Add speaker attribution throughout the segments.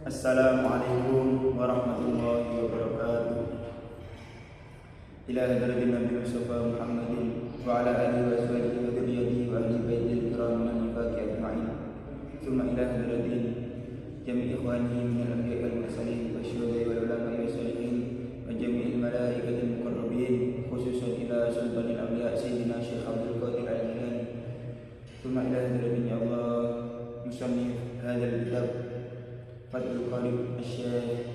Speaker 1: Assalamualaikum warahmatullahi wabarakatuh. Ila hadratin Nabi Mustafa Muhammadin wa ala alihi wa sahbihi wa dzurriyyatihi wa ahli baitil kiram min nifaqi ajma'in. Tsumma ila hadratin jami' ikhwanihi min al-anbiya'i wal mursalin wa syuhada'i wal ulama'i was salihin wa jami'il malaikati muqarrabin, khususan ila sultanil awliya sayyidina Syekh Abdul Qadir Al-Jilani. Tsumma ila hadratin ya Allah musannif hadzal kitab Fathul Qarib Asy-Syaikh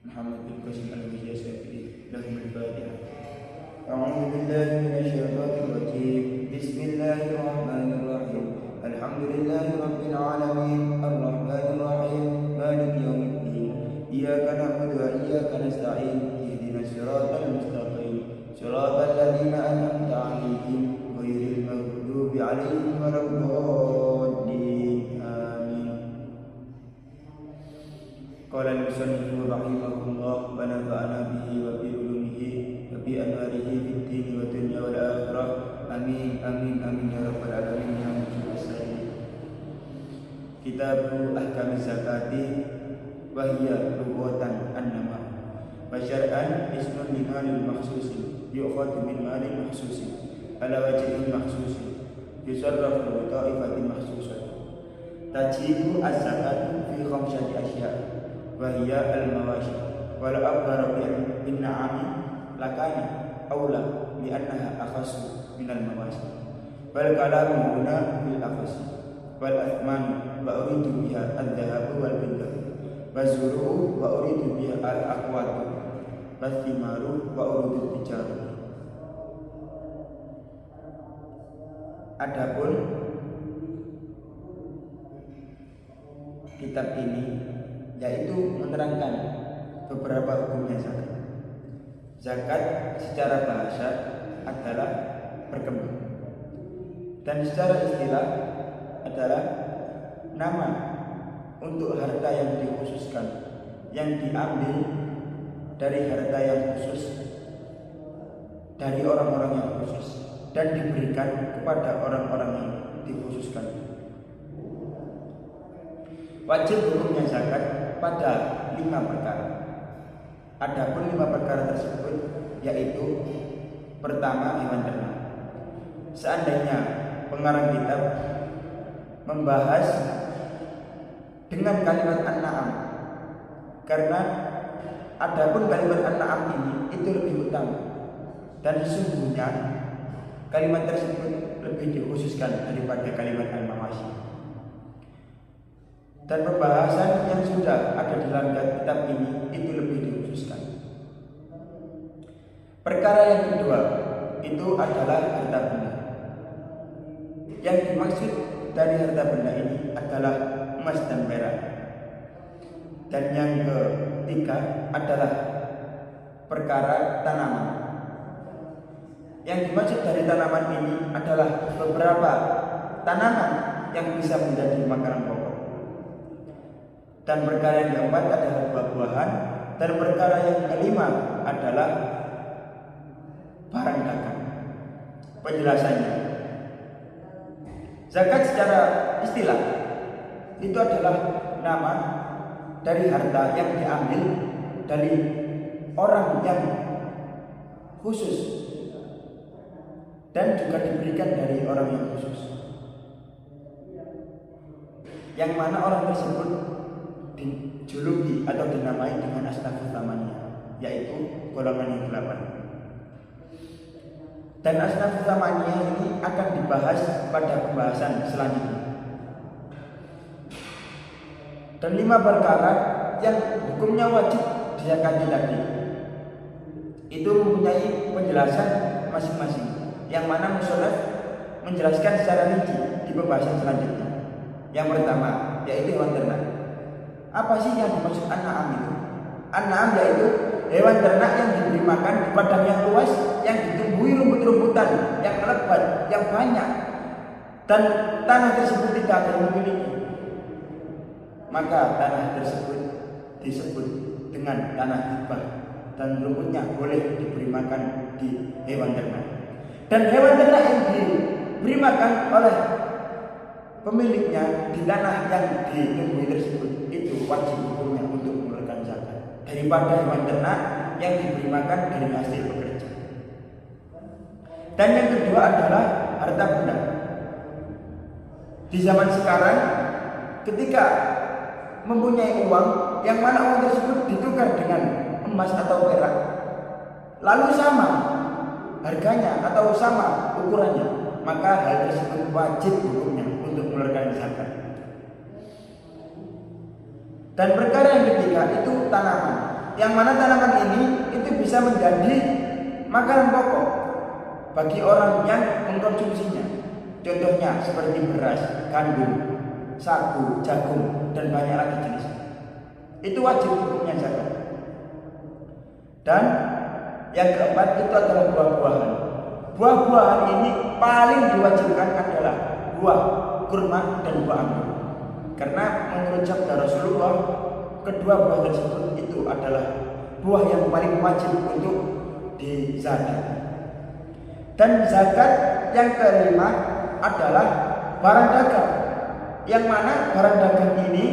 Speaker 1: Muhammad bin Qasim Al-Mujassiri lahum al-Fatihah. A'udzu billahi minasy syaithanir rajim. Bismillahirrahmanirrahim. Alhamdulillahi rabbil alamin, arrahmanir rahim, maliki yaumiddin. Iyyaka na'budu wa iyyaka nasta'in. Ihdinas siratal mustaqim. Siratal ladzina an'amta 'alaihim ghairil maghdubi 'alaihim waladdallin. Qala al-musannif rahimahullah wa nafa'ana bihi wa bi ulumihi wa bi anwarihi fid din wa dunya wal akhirah. Amin amin amin ya rabbal alamin ya muhsin. Kitab Ahkam Zakati wa hiya lughatan an-nama wa syar'an ismun li malin makhsusin yu'khadhu min malin makhsusin ala wajhin makhsusin yusarrafu li ta'ifatin makhsusah. Tajibu az-zakatu fi khamsati asya' wa hiya al-mawashi wal abdaru bin na'ami lakana aula li annaha akhasu min al-mawashi wal kalamu huna bil akhasi wal athman wa uridu biha al-dhahab wal fiddah wa zuru wa uridu biha al-aqwat wa thimaru wa uridu tijarah. Adapun kitab ini yaitu menerangkan beberapa hukumnya zakat. Zakat secara bahasa adalah berkembang, dan secara istilah adalah nama untuk harta yang dikhususkan, yang diambil dari harta yang khusus dari orang-orang yang khusus dan diberikan kepada orang-orang yang dikhususkan. Wajib hukumnya zakat pada 5 perkara. Adapun 5 perkara tersebut yaitu: pertama, hewan ternak. Seandainya pengarang kitab membahas dengan kalimat an-na'am, karena adapun kalimat an-na'am ini itu lebih utama, dan sesungguhnya kalimat tersebut lebih dikhususkan daripada kalimat al-mawashi. Dan pembahasan yang sudah ada di dalam kitab ini itu lebih dikhususkan. Perkara yang kedua itu adalah harta benda. Yang dimaksud dari harta benda ini adalah emas dan perak. Dan yang ketiga adalah perkara tanaman. Yang dimaksud dari tanaman ini adalah beberapa tanaman yang bisa menjadi makanan pokok. Dan perkara yang keempat adalah buah-buahan. Dan perkara yang kelima adalah barang dagang. Penjelasannya, zakat secara istilah itu adalah nama dari harta yang diambil dari orang yang khusus dan juga diberikan dari orang yang khusus, yang mana orang tersebut dijuluki atau dinamai dengan asnafut thamaniyah, yaitu golongan yang 8. Dan asnafut thamaniyah ini akan dibahas pada pembahasan selanjutnya. Dan 5 perkara yang hukumnya wajib dizakati tadi itu mempunyai penjelasan masing-masing, yang mana musannaf menjelaskan secara rinci di pembahasan selanjutnya. Yang pertama yaitu hewan ternak. Apa sih yang dimaksud an-na'am itu? An-na'am yaitu hewan ternak yang diberi makan di padang yang luas, yang ditumbuhi rumput-rumputan yang lebat, yang banyak, dan tanah tersebut tidak ada yang memiliki. Maka tanah tersebut disebut dengan tanah hibah, dan rumputnya boleh diberi makan di hewan ternak. Dan hewan ternak yang diberi makan oleh pemiliknya di tanah yang ditumbuhi tersebut itu wajib hukumnya untuk mengeluarkan zakat daripada hewan ternak yang diberi makan dari hasil bekerja. Dan yang kedua adalah harta benda. Di zaman sekarang ketika mempunyai uang yang mana uang tersebut ditukar dengan emas atau perak, lalu sama harganya atau sama ukurannya, maka hal tersebut wajib hukumnya untuk mengeluarkan zakat. Dan perkara yang ketiga itu tanaman, yang mana tanaman ini itu bisa menjadi makanan pokok bagi orang yang mengkonsumsinya. Contohnya seperti beras, gandum, sagu, jagung, dan banyak lagi jenisnya. Itu wajib hukumnya zakat. Dan yang keempat itu adalah buah-buahan. Buah-buahan ini paling diwajibkan adalah buah kurma dan buah anggur. Karena menurut sabda Rasulullah, kedua buah tersebut itu adalah buah yang paling wajib untuk dizakat. Dan zakat yang kelima adalah barang dagang, yang mana barang dagang ini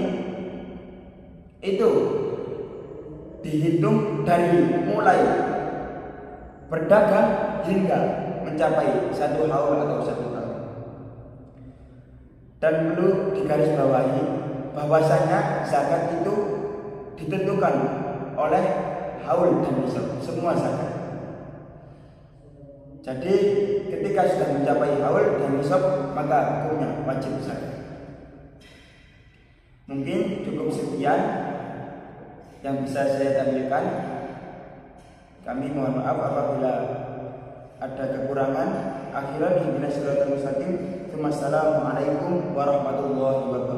Speaker 1: itu dihitung dari mulai berdagang hingga mencapai 1 haul atau 1 tahun. Dan perlu digarisbawahi bahwasanya zakat itu ditentukan oleh haul dan nisab, semua zakat. Jadi ketika sudah mencapai haul dan nisab, maka hukumnya wajib zakat. Mungkin cukup sekian yang bisa saya tampilkan. Kami mohon maaf apabila ada kekurangan. Akhiran ihdinas siratal mustaqim. Wassalamualaikum warahmatullahi wabarakatuh.